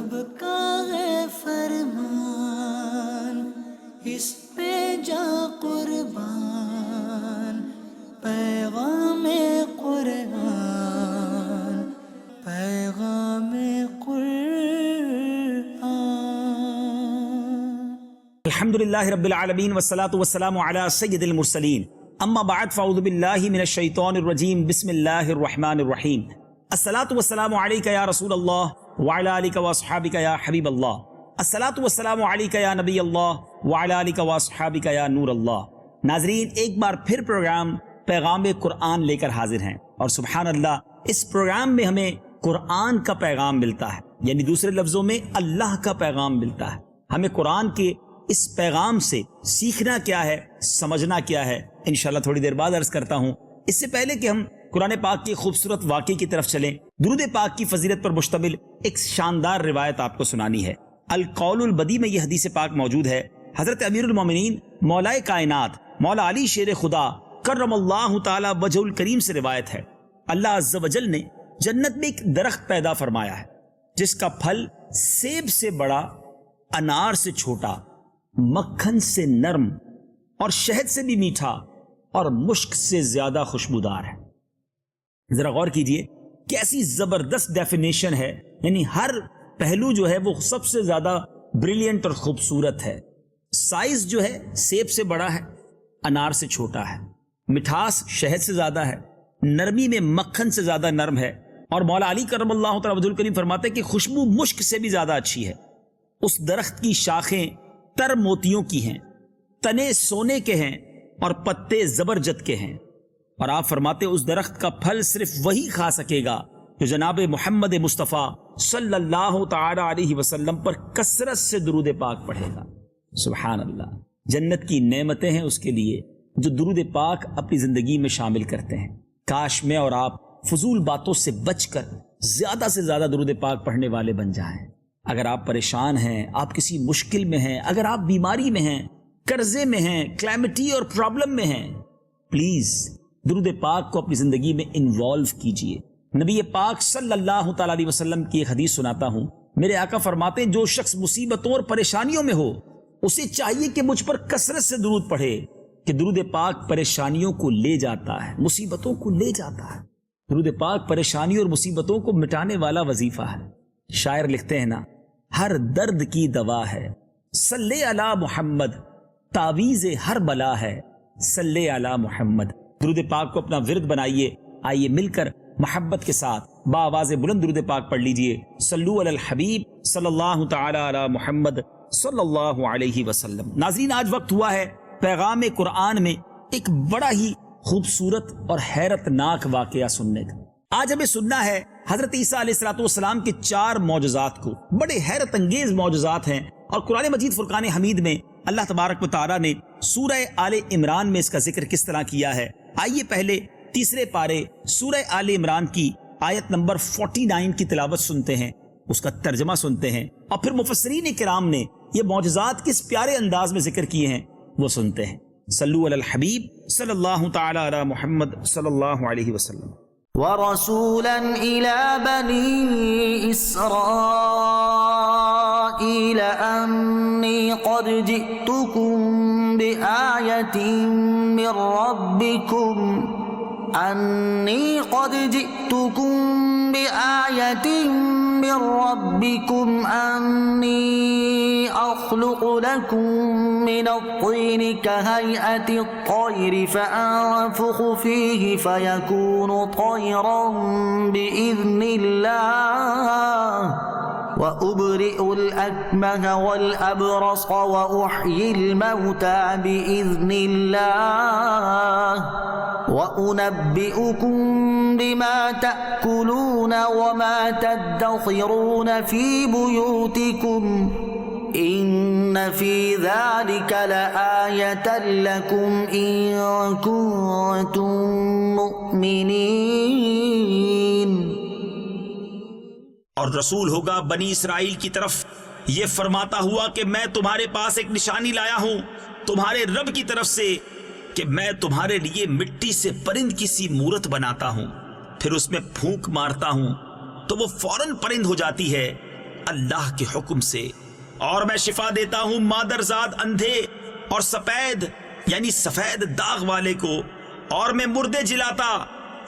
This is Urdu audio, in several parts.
رب کا ہے فرمان، اس پہ جا قربان، پیغام قرآن، پیغام قرآن۔ الحمدللہ رب العالمین والصلاة والسلام علی سید المرسلین، اما بعد فاعوذ باللہ من الشیطان الرجیم، بسم اللہ الرحمن الرحیم۔ الصلاة والسلام علیک یا رسول اللہ وعلی آلک واصحابک یا حبیب اللہ، الصلاة والسلام علیک یا نبی اللہ وعلی آلک واصحابک یا نور اللہ۔ ناظرین، ایک بار پھر پروگرام پیغام قرآن لے کر حاضر ہیں، اور سبحان اللہ اس پروگرام میں ہمیں قرآن کا پیغام ملتا ہے، یعنی دوسرے لفظوں میں اللہ کا پیغام ملتا ہے۔ ہمیں قرآن کے اس پیغام سے سیکھنا کیا ہے، سمجھنا کیا ہے، انشاءاللہ تھوڑی دیر بعد عرض کرتا ہوں۔ اس سے پہلے کہ ہم قرآن پاک کے خوبصورت واقعے کی طرف چلیں، درود پاک کی فضیلت پر مشتمل ایک شاندار روایت آپ کو سنانی ہے۔ القول البدی میں یہ حدیث پاک موجود ہے۔ حضرت امیر المومنین مولائے کائنات مولا علی شیر خدا کرم اللہ تعالی وجہ الکریم سے روایت ہے، اللہ عز و جل نے جنت میں ایک درخت پیدا فرمایا ہے جس کا پھل سیب سے بڑا، انار سے چھوٹا، مکھن سے نرم اور شہد سے بھی میٹھا اور مشک سے زیادہ خوشبودار ہے۔ ذرا غور کیجئے کیسی زبردست ڈیفینیشن ہے، یعنی ہر پہلو جو ہے وہ سب سے زیادہ بریلینٹ اور خوبصورت ہے۔ سائز جو ہے سیب سے بڑا ہے، انار سے چھوٹا ہے، مٹھاس شہد سے زیادہ ہے، نرمی میں مکھن سے زیادہ نرم ہے، اور مولا علی کرم اللہ تعالی وجہ الکریم فرماتے ہیں کہ خوشبو مشک سے بھی زیادہ اچھی ہے۔ اس درخت کی شاخیں تر موتیوں کی ہیں، تنے سونے کے ہیں اور پتے زبرجد کے ہیں، اور آپ فرماتے اس درخت کا پھل صرف وہی کھا سکے گا جو جناب محمد مصطفیٰ صلی اللہ تعالی علیہ وسلم پر کثرت سے درود پاک پڑھے گا۔ سبحان اللہ، جنت کی نعمتیں ہیں اس کے لیے جو درود پاک اپنی زندگی میں شامل کرتے ہیں۔ کاش میں اور آپ فضول باتوں سے بچ کر زیادہ سے زیادہ درود پاک پڑھنے والے بن جائیں۔ اگر آپ پریشان ہیں، آپ کسی مشکل میں ہیں، اگر آپ بیماری میں ہیں، قرضے میں ہیں، کلیمٹی اور پرابلم میں ہیں، پلیز درود پاک کو اپنی زندگی میں انوالو کیجئے۔ نبی پاک صلی اللہ تعالی علیہ وسلم کی ایک حدیث سناتا ہوں۔ میرے آقا فرماتے ہیں جو شخص مصیبتوں اور پریشانیوں میں ہو اسے چاہیے کہ مجھ پر کثرت سے درود پڑھے، کہ درود پاک پریشانیوں کو لے جاتا ہے، مصیبتوں کو لے جاتا ہے۔ درود پاک پریشانیوں اور مصیبتوں کو مٹانے والا وظیفہ ہے۔ شاعر لکھتے ہیں نا، ہر درد کی دوا ہے صلی علی محمد، تعویذ ہر بلا ہے صلی علی محمد۔ درود پاک کو اپنا ورد بنائیے۔ آئیے مل کر محبت کے ساتھ بآواز بلند درود پاک پڑھ لیجئے۔ صلو علی الحبیب صلی اللہ تعالی علی محمد صلی اللہ علیہ وسلم۔ ناظرین، آج وقت ہوا ہے پیغام قرآن میں ایک بڑا ہی خوبصورت اور حیرت ناک واقعہ سننے کا۔ آج ہمیں سننا ہے حضرت عیسیٰ علیہ السلام کے 4 معجزات کو۔ بڑے حیرت انگیز معجزات ہیں، اور قرآن مجید فرقان حمید میں اللہ تبارک و تعالیٰ نے سورہ آل عمران میں اس کا ذکر کس طرح کیا ہے۔ آئیے پہلے تیسرے پارے سورہ آل عمران کی آیت نمبر 49 کی تلاوت سنتے ہیں، اس کا ترجمہ سنتے ہیں، اور پھر مفسرین کرام نے یہ معجزات کس پیارے انداز میں ذکر کیے ہیں وہ سنتے ہیں۔ صلو علی الحبیب صلی اللہ تعالی علی محمد صلی اللہ علیہ وسلم۔ وَرَسُولًا إِلَى بَنِي إِسْرَائِيلَ أَنِّي قَدْ جِئْتُكُمْ بِآيَةٍ مِّن رَّبِّكُمْ أَنِّي أَخْلُقُ لَكُم مِّنَ الطِّينِ كَهَيْئَةِ الطَّيْرِ فَأَنفُخُ فِيهِ فَيَكُونُ طَيْرًا بِإِذْنِ اللَّهِ وَأُبْرِئُ الْأَكْمَهَ وَالْأَبْرَصَ وَأُحْيِي الْمَوْتَى بِإِذْنِ اللَّهِ وَأُنَبِّئُكُم بِمَا تَأْكُلُونَ وَمَا تَدَّخِرُونَ فِي بُيُوتِكُمْ إِنَّ فِي ذَلِكَ لَآيَةً لَكُمْ إِن كُنتُم مُّؤْمِنِينَ۔ اور رسول ہوگا بنی اسرائیل کی طرف یہ فرماتا ہوا کہ میں تمہارے پاس ایک نشانی لایا ہوں تمہارے رب کی طرف سے، کہ میں تمہارے لیے مٹی سے پرند کی سی مورت بناتا ہوں، پھر اس میں پھونک مارتا ہوں تو وہ فوراً پرند ہو جاتی ہے۔ اللہ کے حکم سے، اور میں شفا دیتا ہوں مادرزاد اندھے اور سفید یعنی سفید داغ والے کو، اور میں مردے جلاتا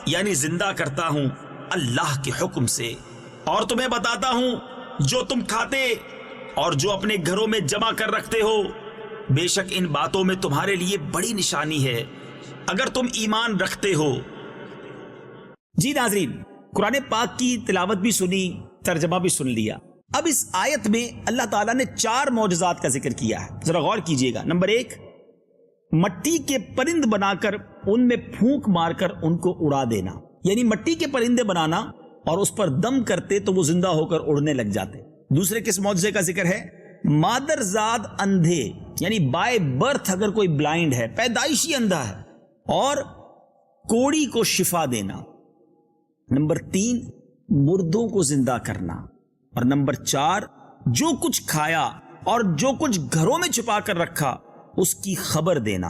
یعنی زندہ کرتا ہوں اللہ کے حکم سے، اور تمہیں بتاتا ہوں جو تم کھاتے اور جو اپنے گھروں میں جمع کر رکھتے ہو، بے شک ان باتوں میں تمہارے لیے بڑی نشانی ہے اگر تم ایمان رکھتے ہو۔ جی ناظرین، قرآن پاک کی تلاوت بھی سنی، ترجمہ بھی سن لیا۔ اب اس آیت میں اللہ تعالیٰ نے 4 معجزات کا ذکر کیا ہے، ذرا غور کیجئے گا۔ نمبر 1، مٹی کے پرند بنا کر ان میں پھونک مار کر ان کو اڑا دینا، یعنی مٹی کے پرندے بنانا اور اس پر دم کرتے تو وہ زندہ ہو کر اڑنے لگ جاتے۔ دوسرے کس معجزے کا ذکر ہے؟ مادرزاد اندھے یعنی بائی برتھ اگر کوئی بلائنڈ ہے، پیدائشی اندھا ہے، اور کوڑی کو شفا دینا۔ نمبر 3، مردوں کو زندہ کرنا، اور نمبر 4، جو کچھ کھایا اور جو کچھ گھروں میں چھپا کر رکھا اس کی خبر دینا۔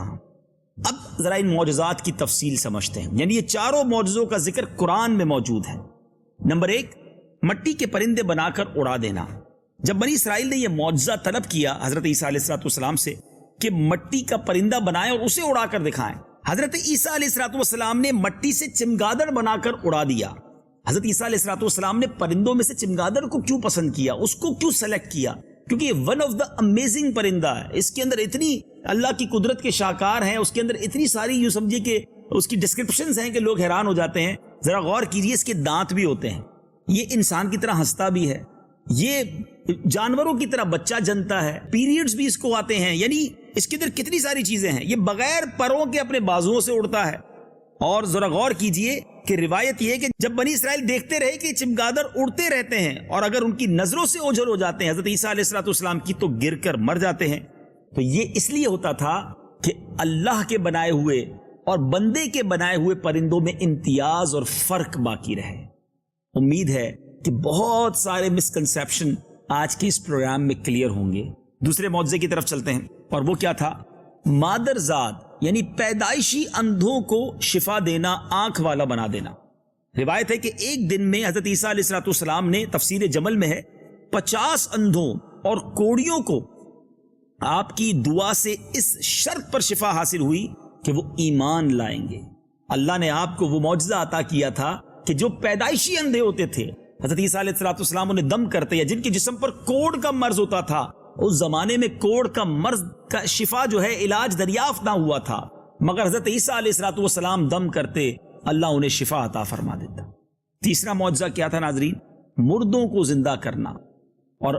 اب ذرا ان معجزات کی تفصیل سمجھتے ہیں، یعنی یہ 4 معجزوں کا ذکر قرآن میں موجود ہے۔ نمبر 1، مٹی کے پرندے بنا کر اڑا دینا۔ جب بنی اسرائیل نے یہ معجزہ طلب کیا حضرت عیسیٰ علیہ السلام سے کہ مٹی کا پرندہ بنائیں اور اسے اڑا کر دکھائیں، حضرت عیسیٰ علیہ السلام نے مٹی سے چمگادڑ بنا کر اڑا دیا۔ حضرت عیسیٰ علیہ السلام نے پرندوں میں سے چمگادڑ کو کیوں پسند کیا، اس کو کیوں سلیکٹ کیا؟ کیونکہ یہ ون آف دا امیزنگ پرندہ ہے، اس کے اندر اتنی اللہ کی قدرت کے شاہکار ہیں، اس کے اندر اتنی ساری یوں سمجھیے کہ اس کی ڈسکرپشنز ہیں کہ لوگ حیران ہو جاتے ہیں۔ ذرا غور کیجئے، اس کے دانت بھی ہوتے ہیں، یہ انسان کی طرح ہنستا بھی ہے، یہ جانوروں کی طرح بچہ جنتا ہے، پیریڈز بھی اس کو آتے ہیں، یعنی اس کے اندر کتنی ساری چیزیں ہیں۔ یہ بغیر پروں کے اپنے بازوؤں سے اڑتا ہے۔ اور ذرا غور کیجئے کہ روایت یہ ہے کہ جب بنی اسرائیل دیکھتے رہے کہ چمگادڑ اڑتے رہتے ہیں اور اگر ان کی نظروں سے اوجھل ہو جاتے ہیں حضرت عیسیٰ علیہ السلام کی تو گر کر مر جاتے ہیں، تو یہ اس لیے ہوتا تھا کہ اللہ کے بنائے ہوئے اور بندے کے بنائے ہوئے پرندوں میں امتیاز اور فرق باقی رہے۔ امید ہے کہ بہت سارے مسکنسیپشن آج کے اس پروگرام میں کلیئر ہوں گے۔ دوسرے معجزے کی طرف چلتے ہیں، اور وہ کیا تھا؟ مادرزاد یعنی پیدائشی اندھوں کو شفا دینا، آنکھ والا بنا دینا۔ روایت ہے کہ ایک دن میں حضرت عیسیٰ علیہ السلام نے، تفسیر جمل میں ہے، 50 اندھوں اور کوڑیوں کو آپ کی دعا سے اس شرط پر شفا حاصل ہوئی کہ وہ ایمان لائیں گے۔ اللہ نے آپ کو وہ معجزہ عطا کیا تھا کہ جو پیدائشی اندھے ہوتے تھے، حضرت عیسیٰ علیہ السلام انہیں دم کرتے یا جن کے جسم پر کوڑ کا مرض ہوتا تھا، اس زمانے میں کوڑ کا مرض کا شفا جو ہے علاج دریافت نہ ہوا تھا، مگر حضرت عیسیٰ علیہ السلام دم کرتے، اللہ انہیں شفا عطا فرما دیتا۔ تیسرا معجزہ کیا تھا ناظرین؟ مردوں کو زندہ کرنا۔ اور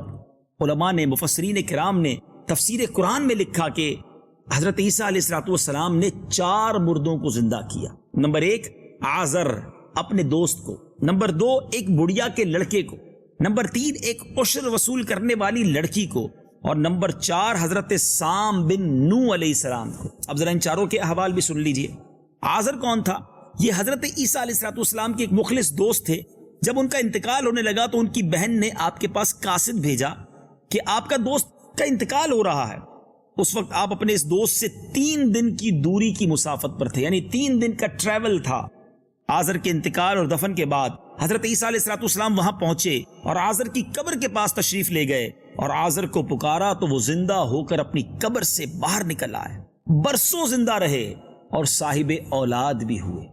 علماء نے، مفسرین کرام نے تفسیر قرآن میں لکھا کہ حضرت عیسیٰ علیہ السلام نے 4 مردوں کو زندہ کیا۔ نمبر 1، آزر اپنے دوست کو، نمبر 2، ایک بڑھیا کے لڑکے کو، نمبر 3، ایک عشر وصول کرنے والی لڑکی کو، اور نمبر 4، حضرت سام بن نوح علیہ السلام کو۔ اب ذرا ان چاروں کے احوال بھی سن لیجئے۔ آزر کون تھا؟ یہ حضرت عیسیٰ علیہ السلام کے ایک مخلص دوست تھے۔ جب ان کا انتقال ہونے لگا تو ان کی بہن نے آپ کے پاس قاصد بھیجا کہ آپ کا دوست کا انتقال ہو رہا ہے۔ اس وقت آپ اپنے اس دوست سے 3 دن کی دوری کی مسافت پر تھے، یعنی 3 دن کا ٹریول تھا۔ آزر کے انتقال اور دفن کے بعد حضرت عیسیٰ علیہ السلام وہاں پہنچے اور آزر کی قبر کے پاس تشریف لے گئے اور آزر کو پکارا تو وہ زندہ ہو کر اپنی قبر سے باہر نکل آئے، برسوں زندہ رہے اور صاحب اولاد بھی ہوئے۔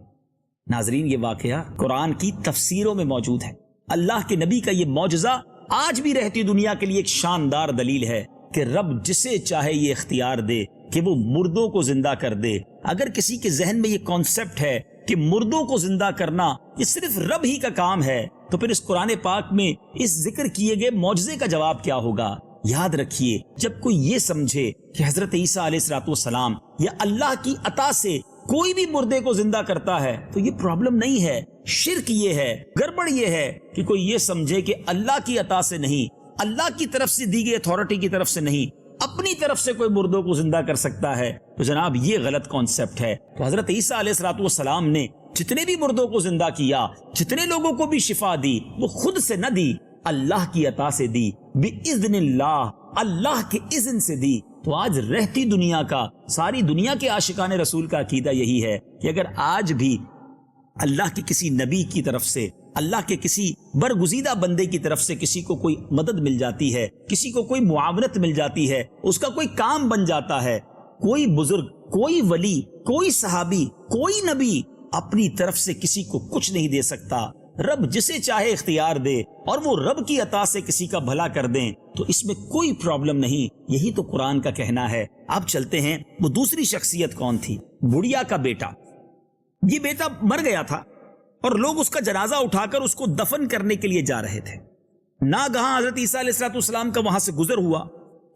ناظرین، یہ واقعہ قرآن کی تفسیروں میں موجود ہے۔ اللہ کے نبی کا یہ معجزہ آج بھی رہتی دنیا کے لیے ایک شاندار دلیل ہے کہ رب جسے چاہے یہ اختیار دے کہ وہ مردوں کو زندہ کر دے۔ اگر کسی کے ذہن میں یہ کانسیپٹ ہے کہ مردوں کو زندہ کرنا یہ صرف رب ہی کا کام ہے، تو پھر اس قرآن پاک میں اس ذکر کیے گئے معجزے کا جواب کیا ہوگا؟ یاد رکھیے، جب کوئی یہ سمجھے کہ حضرت عیسیٰ علیہ السلام یا اللہ کی عطا سے کوئی بھی مردے کو زندہ کرتا ہے تو یہ پرابلم نہیں ہے۔ شرک یہ ہے، گڑبڑ یہ ہے کہ کوئی یہ سمجھے کہ اللہ کی عطا سے نہیں، اللہ کی طرف سے دی گئی اتھارٹی کی طرف سے نہیں، اپنی طرف سے کوئی مردوں کو زندہ کر سکتا ہے، تو جناب یہ غلط کانسیپٹ ہے۔ تو حضرت عیسیٰ علیہ السلام نے جتنے بھی مردوں کو زندہ کیا، جتنے لوگوں کو بھی شفا دی، وہ خود سے نہ دی، اللہ کی عطا سے دی، بِإِذْنِ اللہ، اللہ کے اذن سے دی۔ تو آج رہتی دنیا کا، ساری دنیا کے عاشقان رسول کا عقیدہ یہی ہے کہ اگر آج بھی اللہ کے کسی نبی کی طرف سے اللہ کے کسی برگزیدہ بندے کی طرف سے کسی کو کوئی مدد مل جاتی ہے، کسی کو کوئی معاونت مل جاتی ہے، اس کا کوئی کام بن جاتا ہے، کوئی بزرگ، کوئی ولی، کوئی صحابی، کوئی نبی اپنی طرف سے کسی کو کچھ نہیں دے سکتا۔ رب جسے چاہے اختیار دے اور وہ رب کی عطا سے کسی کا بھلا کر دیں تو اس میں کوئی پرابلم نہیں، یہی تو قرآن کا کہنا ہے۔ اب چلتے ہیں وہ دوسری شخصیت کون تھی؟ بڑھیا کا بیٹا۔ یہ بیٹا مر گیا تھا اور لوگ اس کا جنازہ اٹھا کر اس کو دفن کرنے کے لیے جا رہے تھے۔ ناگہاں حضرت عیسیٰ علیہ السلام کا وہاں سے گزر ہوا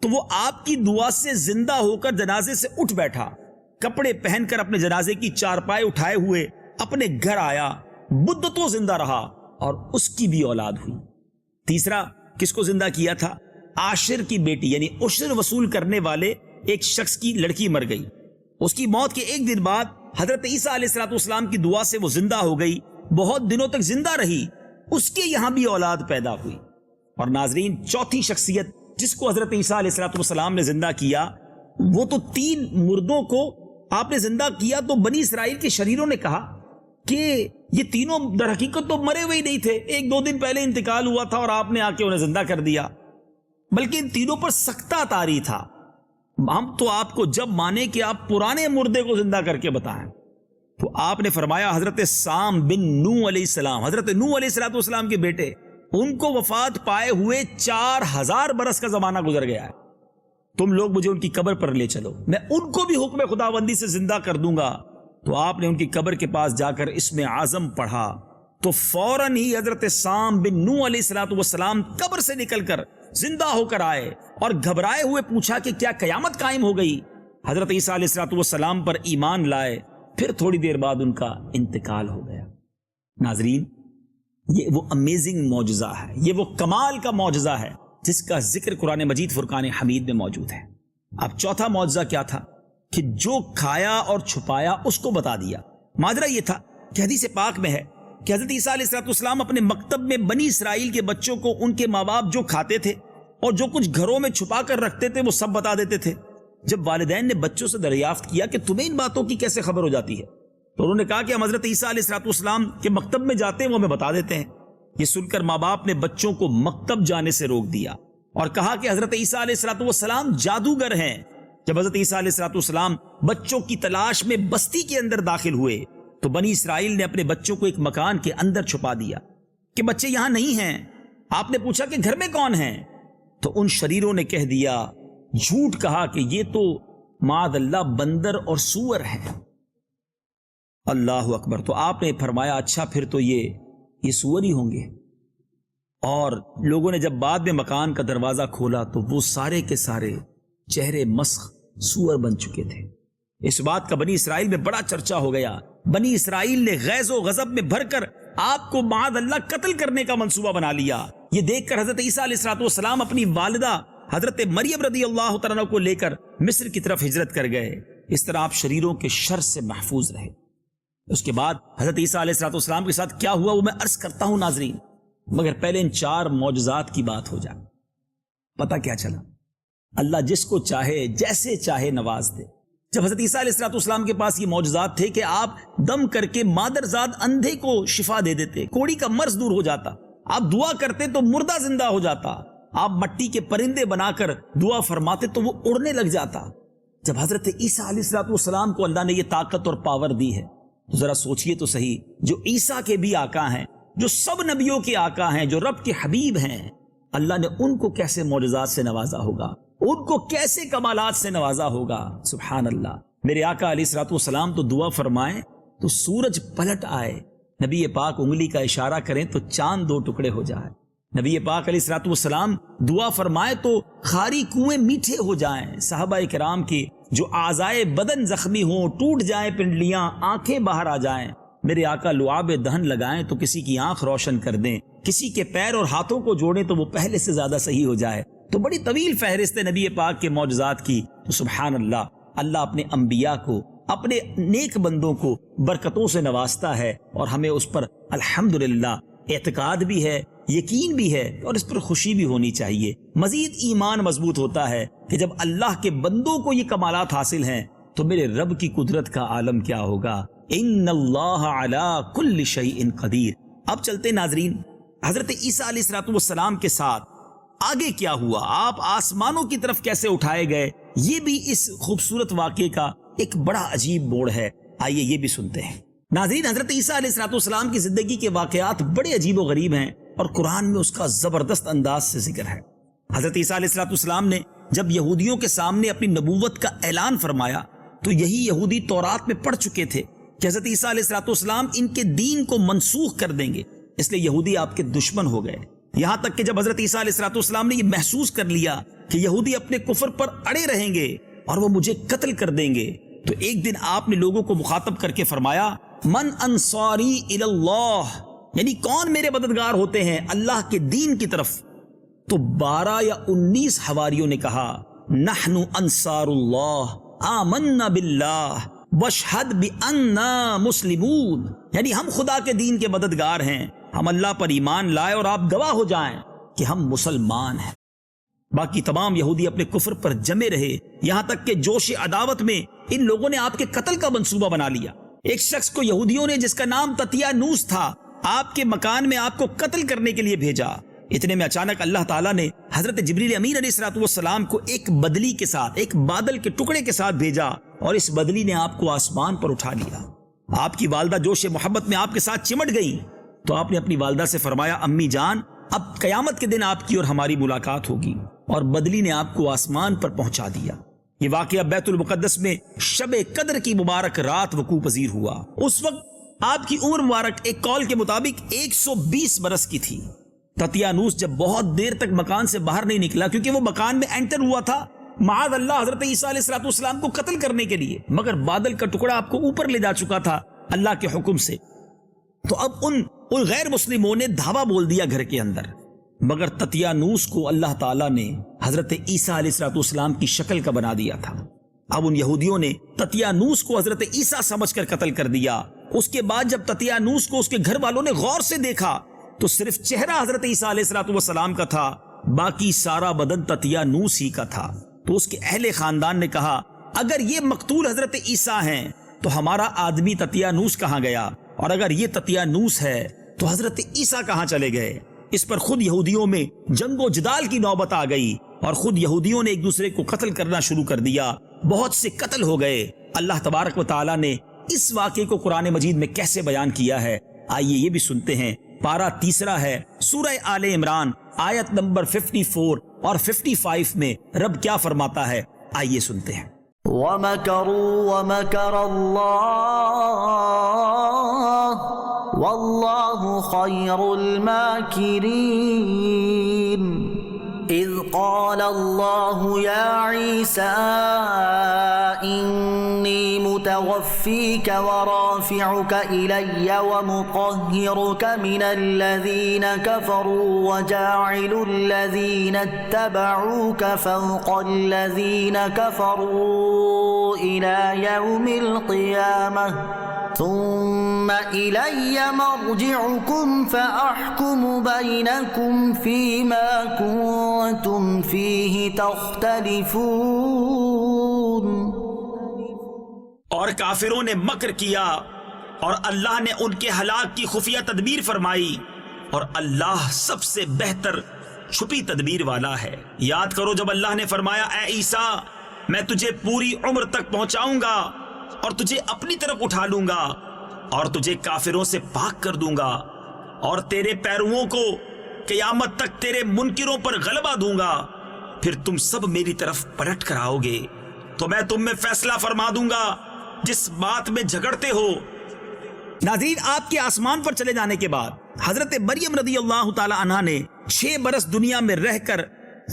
تو وہ آپ کی دعا سے زندہ ہو کر جنازے سے اٹھ بیٹھا، کپڑے پہن کر اپنے جنازے کی چارپائی اٹھائے ہوئے اپنے گھر آیا، مدتوں زندہ رہا اور اس کی بھی اولاد ہوئی۔ تیسرا کس کو زندہ کیا تھا؟ عاشر کی بیٹی، یعنی عشر وصول کرنے والے ایک شخص کی لڑکی مر گئی۔ اس کی موت کے ایک دن بعد حضرت عیسیٰ علیہ السلام کی دعا سے وہ زندہ ہو گئی، بہت دنوں تک زندہ رہی، اس کے یہاں بھی اولاد پیدا ہوئی۔ اور ناظرین، چوتھی شخصیت جس کو حضرت عیسیٰ علیہ السلام نے زندہ کیا، وہ تو 3 مردوں کو آپ نے زندہ کیا تو بنی اسرائیل کے شریروں نے کہا کہ یہ تینوں در حقیقت تو مرے ہوئے ہی نہیں تھے، 1-2 دن پہلے انتقال ہوا تھا اور آپ نے آ کے انہیں زندہ کر دیا، بلکہ ان تینوں پر سکتہ طاری تھا۔ ہم تو آپ کو جب مانے کہ آپ پرانے مردے کو زندہ کر کے بتائیں، تو آپ نے فرمایا حضرت سام بن نوح علیہ السلام، حضرت نوح علیہ السلام کے بیٹے، ان کو وفات پائے ہوئے 4000 برس کا زمانہ گزر گیا ہے، تم لوگ مجھے ان کی قبر پر لے چلو، میں ان کو بھی حکم خداوندی سے زندہ کر دوں گا۔ تو آپ نے ان کی قبر کے پاس جا کر اسم اعظم پڑھا تو فوراً ہی حضرت سام بن نوح علیہ السلام قبر سے نکل کر زندہ ہو کر آئے اور گھبرائے ہوئے پوچھا کہ کیا قیامت قائم ہو گئی؟ حضرت عیسیٰ علیہ السلام پر ایمان لائے، پھر تھوڑی دیر بعد ان کا انتقال ہو گیا۔ ناظرین، یہ وہ امیزنگ معجزہ ہے، یہ وہ کمال کا معجزہ ہے جس کا ذکر قرآن مجید فرقان حمید میں موجود ہے۔ اب چوتھا معجزہ کیا تھا؟ کہ جو کھایا اور چھپایا اس کو بتا دیا۔ ماجرا یہ تھا کہ حدیث پاک میں ہے کہ حضرت عیسیٰ علیہ السلام اپنے مکتب میں بنی اسرائیل کے بچوں کو ان کے ماں باپ جو کھاتے تھے اور جو کچھ گھروں میں چھپا کر رکھتے تھے وہ سب بتا دیتے تھے۔ جب والدین نے بچوں سے دریافت کیا کہ تمہیں ان باتوں کی کیسے خبر ہو جاتی ہے، تو انہوں نے کہا کہ ہم حضرت عیسیٰ علیہ السلام کے مکتب میں جاتے ہیں، وہ ہمیں بتا دیتے ہیں۔ یہ سن کر ماں باپ نے بچوں کو مکتب جانے سے روک دیا اور کہا کہ حضرت عیسیٰ علیہ السلام جادوگر ہیں۔ جب حضرت عیسیٰ علیہ السلام بچوں کی تلاش میں بستی کے اندر داخل ہوئے تو بنی اسرائیل نے اپنے بچوں کو ایک مکان کے اندر چھپا دیا کہ بچے یہاں نہیں ہیں۔ آپ نے پوچھا کہ گھر میں کون ہیں؟ تو ان شریروں نے کہہ دیا، جھوٹ کہا کہ یہ تو معاذ اللہ بندر اور سور ہیں۔ اللہ اکبر۔ تو آپ نے فرمایا اچھا پھر تو یہ سور ہی ہوں گے۔ اور لوگوں نے جب بعد میں مکان کا دروازہ کھولا تو وہ سارے کے سارے چہرے مسخ سور بن چکے تھے۔ اس بات کا بنی اسرائیل میں بڑا چرچا ہو گیا۔ بنی اسرائیل نے غیظ و غضب میں بھر کر آپ کو معاذ اللہ قتل کرنے کا منصوبہ بنا لیا۔ یہ دیکھ کر حضرت عیسیٰ علیہ السلام اپنی والدہ حضرت مریم رضی اللہ تعالیٰ کو لے کر مصر کی طرف ہجرت کر گئے۔ اس طرح آپ شریروں کے شر سے محفوظ رہے۔ اس کے بعد حضرت عیسیٰ علیہ السلام کے ساتھ کیا ہوا وہ میں عرض کرتا ہوں ناظرین، مگر پہلے ان 4 معجزات کی بات ہو جائے۔ پتہ کیا چلا؟ اللہ جس کو چاہے جیسے چاہے نواز دے۔ جب حضرت عیسیٰ علیہ السلام کے پاس یہ معجزات تھے کہ آپ دم کر کے مادرزاد اندھے کو شفا دے دیتے، کوڑی کا مرض دور ہو جاتا، آپ دعا کرتے تو مردہ زندہ ہو جاتا، آپ مٹی کے پرندے بنا کر دعا فرماتے تو وہ اڑنے لگ جاتا۔ جب حضرت عیسیٰ علیہ السلام کو اللہ نے یہ طاقت اور پاور دی ہے تو ذرا سوچئے تو صحیح، جو عیسیٰ کے بھی آقا ہیں، جو سب نبیوں کے آقا ہیں، جو رب کے حبیب ہیں، اللہ نے ان کو کیسے معجزات سے نوازا ہوگا، ان کو کیسے کمالات سے نوازا ہوگا۔ سبحان اللہ۔ میرے آقا علیہ السلام تو دعا فرمائیں تو سورج پلٹ آئے، نبی پاک انگلی کا اشارہ کریں تو چاند 2 ٹکڑے ہو جائے، نبی پاک علیہ السلام دعا فرمائے تو خاری کنویں میٹھے ہو جائیں، صحابہ کرام کی جو اعضائے بدن زخمی ہوں، ٹوٹ جائیں پنڈلیاں، آنکھیں باہر آ جائیں، میرے آقا لعاب دہن لگائیں تو کسی کی آنکھ روشن کر دیں، کسی کے پیر اور ہاتھوں کو جوڑیں تو وہ پہلے سے زیادہ صحیح ہو جائے۔ تو بڑی طویل فہرست ہے نبی پاک کے معجزات کی۔ تو سبحان اللہ، اللہ اپنے انبیاء کو، اپنے نیک بندوں کو برکتوں سے نوازتا ہے اور ہمیں اس پر الحمدللہ اعتقاد بھی ہے، یقین بھی ہے اور اس پر خوشی بھی ہونی چاہیے۔ مزید ایمان مضبوط ہوتا ہے کہ جب اللہ کے بندوں کو یہ کمالات حاصل ہیں تو میرے رب کی قدرت کا عالم کیا ہوگا۔ ان اللہ علی کل شیء قدیر۔ اب چلتے ناظرین حضرت عیسیٰ علیہ السلام کے ساتھ آگے کیا ہوا، آپ آسمانوں کی طرف کیسے اٹھائے گئے، یہ بھی اس خوبصورت واقعے کا ایک بڑا عجیب موڑ ہے، آئیے یہ بھی سنتے ہیں۔ ناظرین حضرت عیسیٰ علیہ السلام کی زندگی کے واقعات بڑے عجیب و غریب ہیں اور قرآن میں اس کا زبردست انداز سے ذکر ہے۔ حضرت عیسیٰ علیہ السلام نے جب یہودیوں کے سامنے اپنی نبوت کا اعلان فرمایا تو یہی یہودی تورات میں پڑھ چکے تھے کہ حضرت عیسیٰ علیہ السلام ان کے دین کو منسوخ کر دیں گے، اس لیے یہودی آپ کے دشمن ہو گئے۔ یہاں تک کہ جب حضرت عیسیٰ علیہ السلام نے یہ محسوس کر لیا کہ یہودی اپنے کفر پر اڑے رہیں گے اور وہ مجھے قتل کر دیں گے، تو ایک دن آپ نے لوگوں کو مخاطب کر کے فرمایا من انصاری الی اللہ، یعنی کون میرے مددگار ہوتے ہیں اللہ کے دین کی طرف؟ تو 12 یا 19 حواریوں نے کہا نحن انصار اللہ آمنا باللہ واشہد بأننا مسلمون، یعنی ہم خدا کے دین کے مددگار ہیں، ہم اللہ پر ایمان لائے اور آپ گواہ ہو جائیں کہ ہم مسلمان ہیں۔ باقی تمام یہودی اپنے کفر پر جمے رہے، یہاں تک کہ جوش عداوت میں ان لوگوں نے آپ کے قتل کا منصوبہ بنا لیا۔ ایک شخص کو یہودیوں نے جس کا نام تطیانوس تھا آپ کے مکان میں آپ کو قتل کرنے کے لیے بھیجا۔ اتنے میں اچانک اللہ تعالیٰ نے حضرت جبریل امین علیہ السلام کو ایک بدلی کے ساتھ، ایک بادل کے ٹکڑے کے ساتھ بھیجا اور اس بدلی نے آپ کو آسمان پر اٹھا لیا۔ آپ کی والدہ جوش محبت میں آپ کے ساتھ چمٹ گئی تو آپ نے اپنی والدہ سے فرمایا امی جان اب قیامت کے دن آپ کی اور ہماری ملاقات ہوگی، اور بدلی نے آپ کو آسمان پر پہنچا دیا۔ یہ واقعہ بیت المقدس میں شب قدر کی مبارک رات وقوع پذیر ہوا۔ اس وقت آپ کی عمر مبارک ایک قول کے مطابق 120 برس کی تھی۔ تطیانوس جب بہت دیر تک مکان سے باہر نہیں نکلا کیونکہ وہ مکان میں انٹر ہوا تھا معاذ اللہ حضرت عیسیٰ علیہ السلام کو قتل کرنے کے لیے، مگر بادل کا ٹکڑا آپ کو اوپر لے جا چکا تھا اللہ کے حکم سے۔ تو اب ان غیر مسلموں نے دھاوا بول دیا گھر کے اندر، مگر تطیانوس کو اللہ تعالیٰ نے حضرت عیسیٰ علیہ السلام کی شکل کا بنا دیا تھا۔ اب ان یہودیوں نے تطیانوس کو حضرت عیسیٰ سمجھ کر قتل کر دیا۔ اس کے بعد جب تطیانوس کو اس کے گھر والوں نے غور سے دیکھا تو صرف چہرہ حضرت عیسیٰ علیہ السلام کا تھا، باقی سارا بدن تطیانوس ہی کا تھا۔ تو اس کے اہل خاندان نے کہا اگر یہ مقتول حضرت عیسیٰ ہیں تو ہمارا آدمی تطیانوس کہاں گیا، اور اگر یہ تطیانوس ہے تو حضرت عیسیٰ کہاں چلے گئے؟ اس پر خود یہودیوں میں جنگ و جدال کی نوبت آ گئی اور خود یہودیوں نے ایک دوسرے کو قتل کرنا شروع کر دیا، بہت سے قتل ہو گئے۔ اللہ تبارک و تعالیٰ نے اس واقعے کو قرآن مجید میں کیسے بیان کیا ہے، آئیے یہ بھی سنتے ہیں۔ پارہ 3 ہے، سورہ آل عمران، آیت نمبر 54 اور 55 میں رب کیا فرماتا ہے، آئیے سنتے ہیں۔ وَمَكَرُوا وَمَكَرَ اللَّهُ وَاللَّهُ خَيْرُ الْمَاكِرِينَ إِذْ قَالَ اللَّهُ يَا عِيسَىٰ إِنِّي مُتَوَفِّيكَ وَرَافِعُكَ إِلَيَّ وَمُطَهِّرُكَ مِنَ الَّذِينَ كَفَرُوا وَجَاعِلُ الَّذِينَ اتَّبَعُوكَ فَوْقَ الَّذِينَ كَفَرُوا إِلَى يَوْمِ الْقِيَامَةِ ثم إلي مرجعكم فأحكم بينكم فيما كنتم فيه تختلفون۔ اور کافروں نے مکر کیا اور اللہ نے ان کے ہلاک کی خفیہ تدبیر فرمائی، اور اللہ سب سے بہتر چھپی تدبیر والا ہے۔ یاد کرو جب اللہ نے فرمایا اے عیسیٰ میں تجھے پوری عمر تک پہنچاؤں گا اور تجھے اپنی طرف اٹھا لوں گا اور تجھے کافروں سے پاک کر دوں گا، اور تیرے پیرووں کو قیامت تک تیرے منکروں پر غلبہ دوں گا، پھر تم سب میری طرف پلٹ کر آؤ گے تو میں تم میں فیصلہ فرما دوں گا جس بات میں جھگڑتے ہو۔ ناظرین آپ کے آسمان پر چلے جانے کے بعد حضرت مریم رضی اللہ تعالی عنہا نے 6 برس دنیا میں رہ کر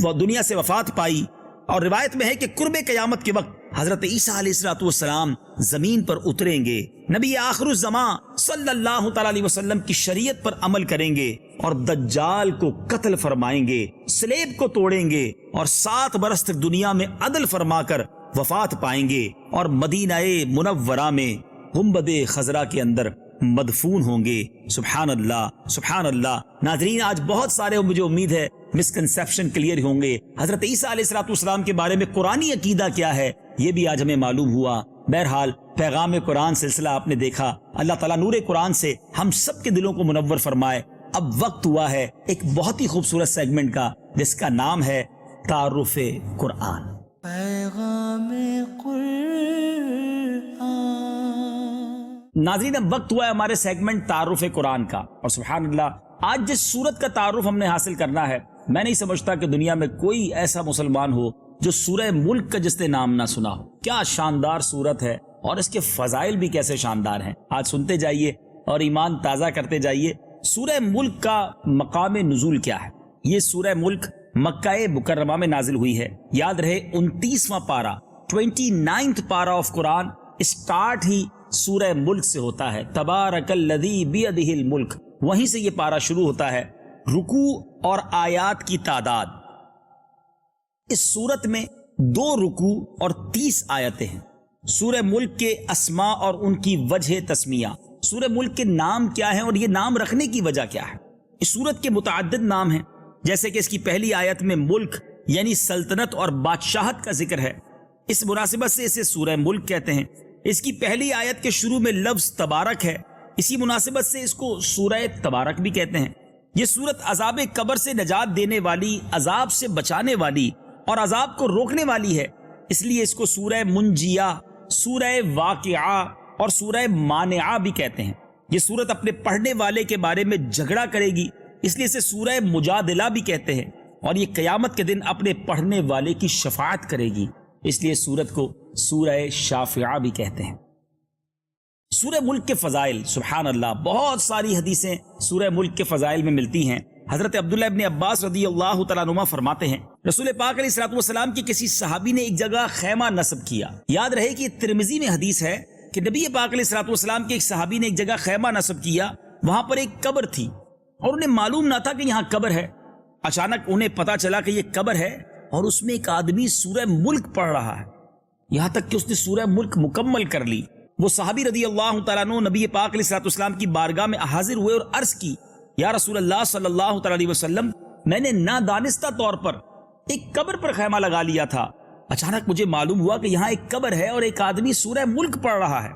وہ دنیا سے وفات پائی، اور روایت میں ہے کہ قرب قیامت کے وقت حضرت عیسیٰ علیہ السلام زمین پر اتریں گے، نبی آخر الزمان صلی اللہ تعالی علیہ وسلم کی شریعت پر عمل کریں گے اور دجال کو قتل فرمائیں گے، سلیب کو توڑیں گے اور 7 برس تک دنیا میں عدل فرما کر وفات پائیں گے، اور مدینہ منورہ میں گنبد خضرا کے اندر مدفون ہوں گے۔ سبحان اللہ سبحان اللہ۔ ناظرین آج بہت سارے مجھے امید ہے مسکنسیپشن کلیئر ہوں گے۔ حضرت عیسیٰ علیہ السلام کے بارے میں قرآنی عقیدہ کیا ہے یہ بھی آج ہمیں معلوم ہوا۔ بہرحال پیغام قرآن سلسلہ آپ نے دیکھا، اللہ تعالیٰ نور قرآن سے ہم سب کے دلوں کو منور فرمائے۔ اب وقت ہوا ہے ایک بہت ہی خوبصورت سیگمنٹ کا، جس کا نام ہے تعارف قرآن۔ پیغام ناظرین، اب وقت ہوا ہے ہمارے سیگمنٹ تعارف قرآن کا، اور سبحان اللہ آج جس سورت کا تعارف ہم نے حاصل کرنا ہے، میں نہیں سمجھتا کہ دنیا میں کوئی ایسا مسلمان ہو جو سورہ ملک کا جس نے نام نہ سنا ہو۔ کیا شاندار سورت ہے، اور اس کے فضائل بھی کیسے شاندار ہیں، آج سنتے جائیے اور ایمان تازہ کرتے جائیے۔ سورہ ملک کا مقام نزول کیا ہے؟ یہ سورہ ملک مکہ مکرمہ میں نازل ہوئی ہے۔ یاد رہے 29واں پارہ 29th پارہ آف قرآن اسٹارٹ ہی سورہ ملک سے ہوتا ہے، تبارک الذی بیدہ الملک، وہیں سے یہ پارہ شروع ہوتا ہے۔ رکوع اور آیات کی تعداد، اس سورت میں 2 رکوع اور 30 آیتیں ہیں۔ سورہ ملک کے اسماء اور ان کی وجہ تسمیہ، سورہ ملک کے نام کیا ہیں اور یہ نام رکھنے کی وجہ کیا ہے؟ اس سورت کے متعدد نام ہیں، جیسے کہ اس کی پہلی آیت میں ملک یعنی سلطنت اور بادشاہت کا ذکر ہے، اس مناسبت سے اسے سورہ ملک کہتے ہیں۔ اس کی پہلی آیت کے شروع میں لفظ تبارک ہے، اسی مناسبت سے اس کو سورہ تبارک بھی کہتے ہیں۔ یہ سورت عذاب قبر سے نجات دینے والی، عذاب سے بچانے والی اور عذاب کو روکنے والی ہے، اس لیے اس کو سورہ منجیہ، سورہ واقعہ اور سورہ مانعہ بھی کہتے ہیں۔ یہ سورت اپنے پڑھنے والے کے بارے میں جھگڑا کرے گی، اس لیے اسے سورہ مجادلہ بھی کہتے ہیں، اور یہ قیامت کے دن اپنے پڑھنے والے کی شفاعت کرے گی، اس لیے سورت کو سورہ شافعہ بھی کہتے ہیں۔ سورہ ملک کے فضائل، سبحان اللہ، بہت ساری حدیثیں سورہ ملک کے فضائل میں ملتی ہیں۔ حضرت عبداللہ ابن عباس رضی اللہ تعالیٰ عنہما فرماتے ہیں، رسول پاک علیہ الصلوۃ والسلام کی کسی صحابی نے ایک جگہ خیمہ نصب کیا۔ یاد رہے کہ ترمذی میں حدیث ہے کہ نبی پاک علیہ الصلوۃ والسلام کے ایک صحابی نے ایک جگہ خیمہ نصب کیا، وہاں پر ایک قبر تھی اور انہیں معلوم نہ تھا کہ یہاں قبر ہے۔ اچانک انہیں پتا چلا کہ یہ قبر ہے اور اس میں ایک آدمی سورہ ملک پڑھ رہا ہے، یہاں تک کہ اس نے سورہ ملک مکمل کر لی۔ وہ صحابی رضی اللہ تعالیٰ عنہ نبی پاک علیہ الصلوۃ والسلام کی بارگاہ میں حاضر ہوئے اور عرض کی، یا رسول اللہ صلی اللہ تعالیٰ علیہ وسلم، میں نے نادانستہ طور پر ایک قبر پر خیمہ لگا لیا تھا، اچانک مجھے معلوم ہوا کہ یہاں ایک قبر ہے اور ایک آدمی سورہ ملک پڑھ رہا ہے،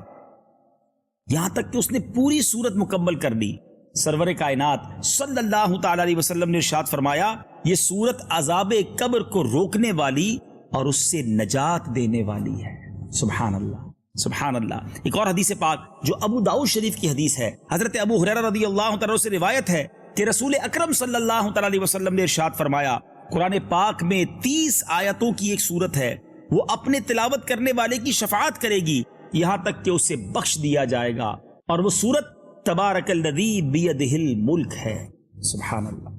یہاں تک کہ اس نے پوری سورت مکمل کر لی۔ سرور کائنات صلی اللہ تعالیٰ علیہ وسلم نے ارشاد فرمایا، یہ سورت عذاب قبر کو روکنے والی اور اس سے نجات دینے والی ہے۔ سبحان اللہ، سبحان اللہ۔ ایک اور حدیث پاک جو ابو داؤد شریف کی حدیث ہے، حضرت ابو ہریرہ رضی اللہ تعالیٰ سے روایت ہے کہ رسول اکرم صلی اللہ تعالیٰ علیہ وسلم نے ارشاد فرمایا، قرآن پاک میں 30 آیتوں کی ایک سورت ہے، وہ اپنے تلاوت کرنے والے کی شفاعت کرے گی یہاں تک کہ اسے بخش دیا جائے گا، اور وہ سورت تبارک الذی بیدہ الملک ہے۔ سبحان اللہ۔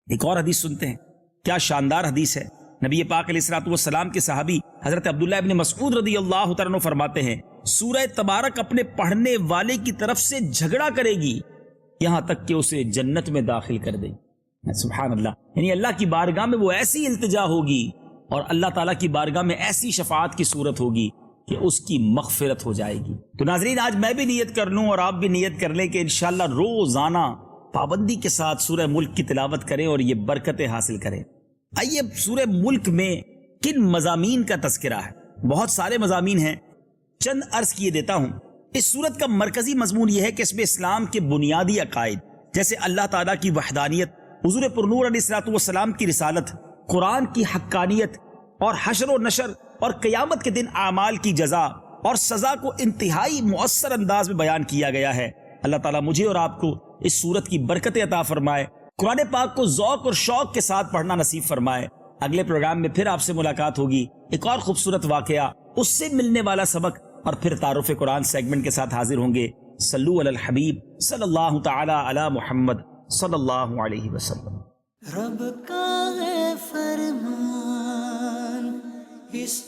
ایک اور حدیث سنتے ہیں، کیا شاندار حدیث ہے۔ نبی پاک علیہ الصلوۃ والسلام کے صحابی حضرت عبداللہ ابن مسعود رضی اللہ تعالیٰ عنہ فرماتے ہیں، سورہ تبارک اپنے پڑھنے والے کی طرف سے جھگڑا کرے گی یہاں تک کہ اسے جنت میں داخل کر دے گی۔ سبحان اللہ، یعنی اللہ کی بارگاہ میں وہ ایسی التجا ہوگی اور اللہ تعالیٰ کی بارگاہ میں ایسی شفاعت کی صورت ہوگی کہ اس کی مغفرت ہو جائے گی۔ تو ناظرین، آج میں بھی نیت کر لوں اور آپ بھی نیت کر لیں کہ انشاءاللہ روزانہ پابندی کے ساتھ سورہ ملک کی تلاوت کریں اور یہ برکتیں حاصل کریں۔ آئیے اب سورہ ملک میں کن مضامین کا تذکرہ ہے؟ بہت سارے مضامین ہیں، چند عرض کیے دیتا ہوں۔ اس سورت کا مرکزی مضمون یہ ہے کہ اس میں اسلام کے بنیادی عقائد جیسے اللہ تعالیٰ کی وحدانیت، حضور پرنور علیہ الصلوۃ والسلام کی رسالت، قرآن کی حقانیت اور حشر و نشر اور قیامت کے دن اعمال کی جزا اور سزا کو انتہائی مؤثر انداز میں بیان کیا گیا ہے۔ اللہ تعالیٰ مجھے اور آپ کو اس سورت کی برکت عطا فرمائے، قرآن پاک کو ذوق اور شوق کے ساتھ پڑھنا نصیب فرمائے۔ اگلے پروگرام میں پھر آپ سے ملاقات ہوگی، ایک اور خوبصورت واقعہ، اس سے ملنے والا سبق، اور پھر تعارف قرآن سیگمنٹ کے ساتھ حاضر ہوں گے۔ صلو علی الحبیب صلی اللہ تعالی علی محمد صلی اللہ علیہ وسلم۔ رب کا ہے فرمان اس